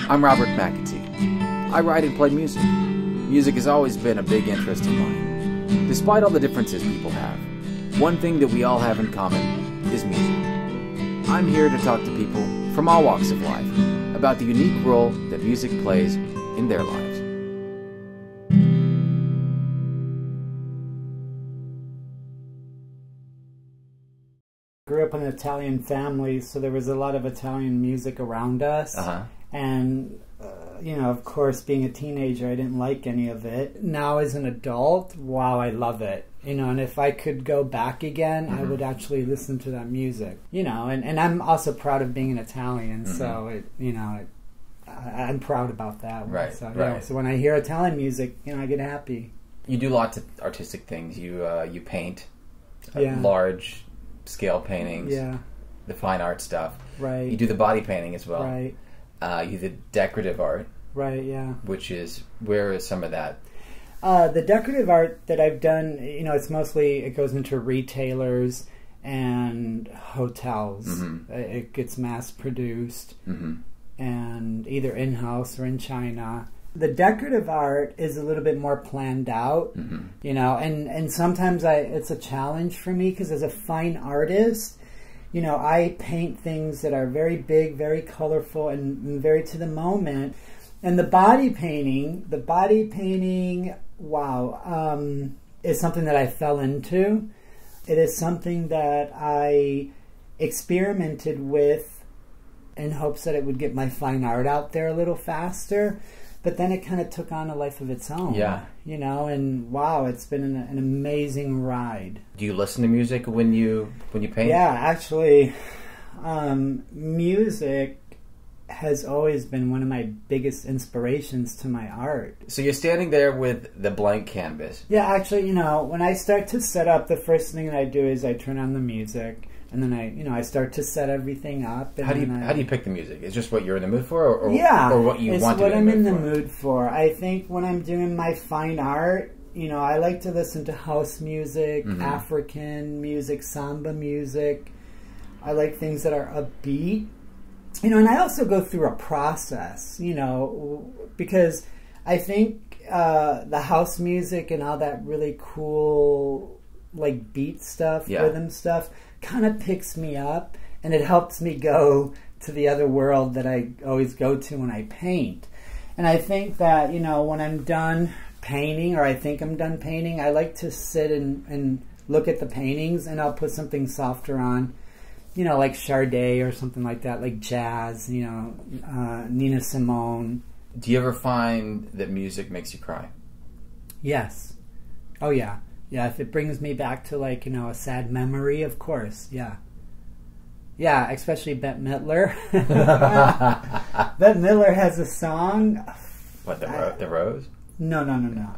I'm Robert McAtee. I write and play music. Music has always been a big interest of mine. Despite all the differences people have, one thing that we all have in common is music. I'm here to talk to people from all walks of life about the unique role that music plays in their lives. Grew up in an Italian family, so there was a lot of Italian music around us. And, you know, of course, being a teenager, I didn't like any of it. Now, as an adult, wow, I love it. You know, and if I could go back again, I would actually listen to that music. You know, and I'm also proud of being an Italian, so, it, you know, I'm proud about that. Right, so, right. Yeah, so when I hear Italian music, you know, I get happy. You do lots of artistic things. You paint large scale paintings, the fine art stuff. Right. You do the body painting as well. Right. You do the decorative art. Right, yeah. Which is, where is some of that? The decorative art that I've done, you know, it's mostly, it goes into retailers and hotels. It gets mass produced and either in-house or in China. The decorative art is a little bit more planned out, you know, and sometimes it's a challenge for me because as a fine artist, you know, I paint things that are very big, very colorful, and very to the moment. And the body painting, wow, is something that I fell into. It is something that I experimented with in hopes that it would get my fine art out there a little faster. But then it kind of took on a life of its own. Yeah. You know, and wow, it's been an amazing ride. Do you listen to music when you paint? Yeah, actually, music has always been one of my biggest inspirations to my art. So you're standing there with the blank canvas. Yeah, actually, you know, when I start to set up, the first thing that I do is I turn on the music. And then I start to set everything up. And how do you pick the music? Is just what you're in the mood for, or what you want to be in the mood for? It's what I'm in the mood for. I think when I'm doing my fine art, you know, I like to listen to house music, African music, samba music. I like things that are upbeat. You know, and I also go through a process, you know, because I think the house music and all that really cool, like, beat stuff, rhythm stuff, kind of picks me up, and it helps me go to the other world that I always go to when I paint. And I think that, you know, when I'm done painting, or I think I'm done painting, I like to sit and look at the paintings, and I'll put something softer on, you know, like Sade or something like that, like jazz, you know, Nina Simone. Do you ever find that music makes you cry? Yes. Oh, yeah. Yeah, if it brings me back to, like, you know, a sad memory, of course, yeah. Yeah, especially Bette Midler. Bette Midler has a song. What, the Rose? No.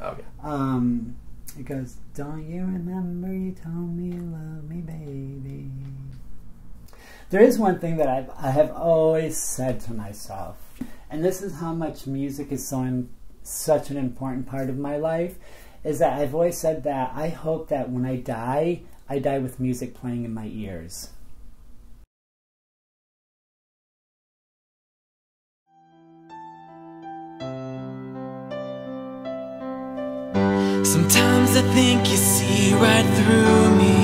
Okay. It goes, don't you remember you told me you love me, baby. There is one thing that I have always said to myself, and this is how much music is such an important part of my life, is that I've always said that I hope that when I die with music playing in my ears. Sometimes I think you see right through me.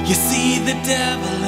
You see the devil